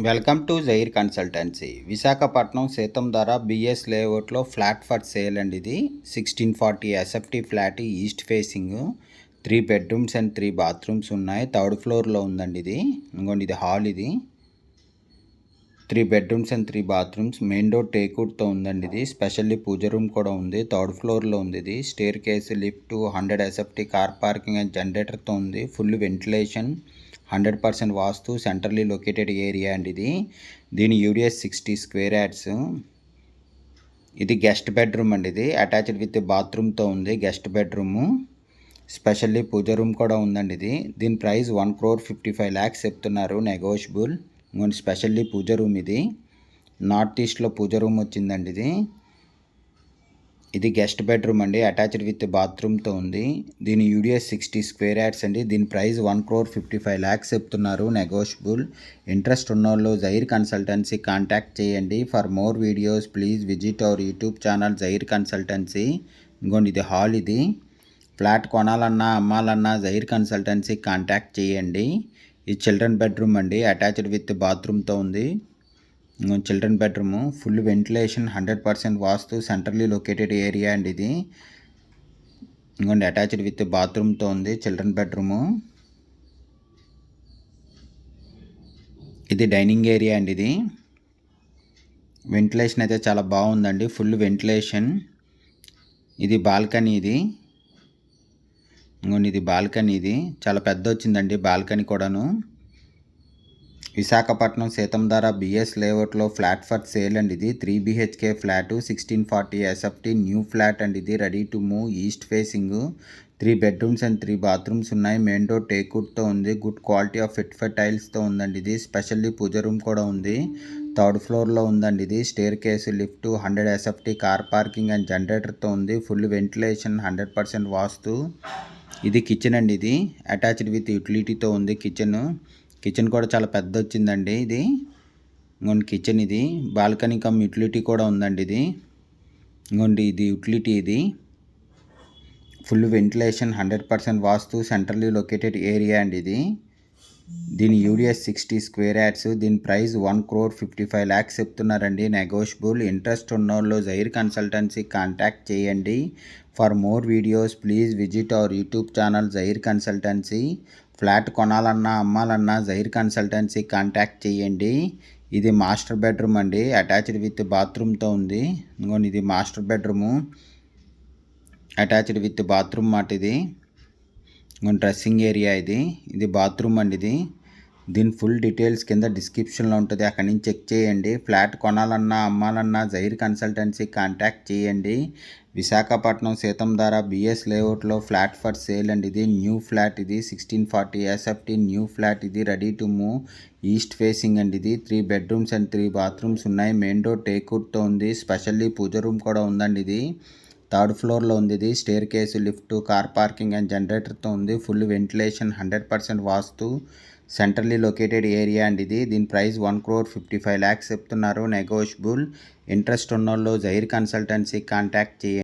Welcome to Jair consultancy. Visakhapatnam Seethammadhara BS లేఅవుట్లో flat for sale అండి. ఇది 1640 SFT flat, east facing, 3 bedrooms and 3 bathrooms ఉన్నాయి. Third ఫ్లోర్లో ఉందండి. ఇది ఇంకోండి, ఇది హాల్. ఇది 3 bedrooms and 3 bathrooms. Main door టేక్వుడ్తో ఉందండి. ఇది స్పెషల్లీ పూజ రూమ్ కూడా ఉంది. థర్డ్ ఫ్లోర్లో ఉంది. ఇది staircase, lift, 100 SFT, car parking and జనరేటర్తో ఉంది. Full ventilation, 100% vastu, centrally located area అండి. ఇది దీని యూడిఎస్ 60 స్క్వేర్ యార్డ్స్. ఇది గెస్ట్ బెడ్రూమ్ అండి. ఇది అటాచ్డ్ విత్ బాత్రూమ్తో ఉంది. Guest bedroom, specially pooja room కూడా ఉందండి. ఇది దీని ప్రైస్ 1,55 lakhs చెప్తున్నారు, నెగోషియబుల్. ఇంకొంచెం స్పెషల్లీ పూజ రూమ్. ఇది నార్త్ ఈస్ట్లో పూజ రూమ్ వచ్చిందండి. ఇది గెస్ట్ బెడ్రూమ్ అండి, అటాచ్డ్ విత్ బాత్రూమ్తో ఉంది. దీని యూడిఎస్ 60 స్క్వేర్ యార్డ్స్ అండి. దీని ప్రైస్ 1,55 lakhs చెప్తున్నారు, నెగోషియబుల్. ఇంట్రెస్ట్ ఉన్నోళ్ళు జైర్ కన్సల్టెన్సీ కాంటాక్ట్ చేయండి. For more videos please visit our YouTube channel Zair consultancy. ఇంకోండి, ఇది హాల్. ఇది ఫ్లాట్ కొనాలన్నా అమ్మాలన్నా జైర్ కన్సల్టెన్సీ కాంటాక్ట్ చేయండి. ఇది చిల్డ్రన్ బెడ్రూమ్ అండి, అటాచ్డ్ విత్ బాత్రూమ్తో ఉంది. Children bedroom, full ventilation, 100% vastu, centrally located area అండి. ఇది ఇంకోండి, అటాచ్డ్ విత్ బాత్రూమ్తో ఉంది చిల్డ్రన్ బెడ్రూము. ఇది డైనింగ్ ఏరియా అండి. ఇది వెంటిలేషన్ అయితే చాలా బాగుందండి, ఫుల్ వెంటిలేషన్. ఇది బాల్కనీ. ఇది ఇంకోండి, ఇది బాల్కనీ. ఇది చాలా పెద్ద వచ్చిందండి బాల్కనీ కూడాను. విశాఖపట్నం సీతంధార బిఎస్ లేఅవుట్లో ఫ్లాట్ ఫర్ సేల్ అండి. ఇది 3 BHK flat, 1640 SFT, new flat అండి. ఇది ready to move, east facing, 3 bedrooms and 3 bathrooms ఉన్నాయి. మెయిన్ డోర్ టేక్వుడ్తో ఉంది. Good quality of fit for టైల్స్తో ఉందండి. ఇది స్పెషల్లీ పూజ రూమ్ కూడా ఉంది. థర్డ్ ఫ్లోర్లో ఉందండి. ఇది staircase, lift, 100 SFT, car parking and జనరేటర్తో ఉంది. Full ventilation, 100% vastu. ఇది కిచెన్ అండి. ఇది అటాచ్డ్ విత్ యూటిలిటీతో ఉంది. కిచెన్ కూడా చాలా పెద్ద వచ్చిందండి. ఇది ఇంకోండి కిచెన్. ఇది బాల్కనీ కమ్ యూటిలిటీ కూడా ఉందండి. ఇది ఇంకోండి, ఇది యూటిలిటీ. ఇది full ventilation, 100% vastu, centrally located area అండి. ఇది దీని యూడిఎస్ 60 స్క్వేర్ యార్డ్స్. దీని ప్రైస్ 1,55 lakhs చెప్తున్నారండి, నెగోషియబుల్. ఇంట్రెస్ట్ ఉన్నోళ్ళు జైర్ కన్సల్టెన్సీ కాంటాక్ట్ చేయండి. For more videos please visit our YouTube channel Zair consultancy. Flat కొనాలన్నా అమ్మాలన్నా జైర్ కన్సల్టెన్సీ కాంటాక్ట్ చేయండి. ఇది మాస్టర్ బెడ్రూమ్ అండి, అటాచ్డ్ విత్ బాత్రూమ్తో ఉంది. ఇంకోండి, ఇది master bedroom, attached with bathroom మాట. ఇది ఇంకొంచెం డ్రెస్సింగ్ ఏరియా. ఇది బాత్రూమ్ అండి. దీని ఫుల్ డీటెయిల్స్ కింద డిస్క్రిప్షన్లో ఉంటుంది, అక్కడి నుంచి చెక్ చేయండి. ఫ్లాట్ కొనాలన్నా అమ్మాలన్నా జైర్ కన్సల్టెన్సీ కాంటాక్ట్ చేయండి. విశాఖపట్నం సీతంధార బిఎస్ లేఅవుట్లో ఫ్లాట్ ఫర్ సేల్ అండి. ఇది న్యూ ఫ్లాట్. ఇది 1640 ఎస్ఎఫ్టీ, న్యూ ఫ్లాట్. ఇది ready to move, east facing అండి. ఇది 3 బెడ్రూమ్స్ అండ్ 3 బాత్రూమ్స్ ఉన్నాయి. మెయిన్ డోర్ టేక్వుడ్తో ఉంది. స్పెషల్లీ పూజ రూమ్ కూడా ఉందండి. ఇది థర్డ్ ఫ్లోర్లో ఉంది. ఇది staircase, lift, car parking and జనరేటర్తో ఉంది. Full ventilation, 100% vastu, centrally located area అండి. ఇది దీని ప్రైస్ 1,55 lakhs చెప్తున్నారు, నెగోషియబుల్. ఇంట్రెస్ట్ ఉన్నోళ్ళు జైర్ కన్సల్టెన్సీ కాంటాక్ట్ చేయండి.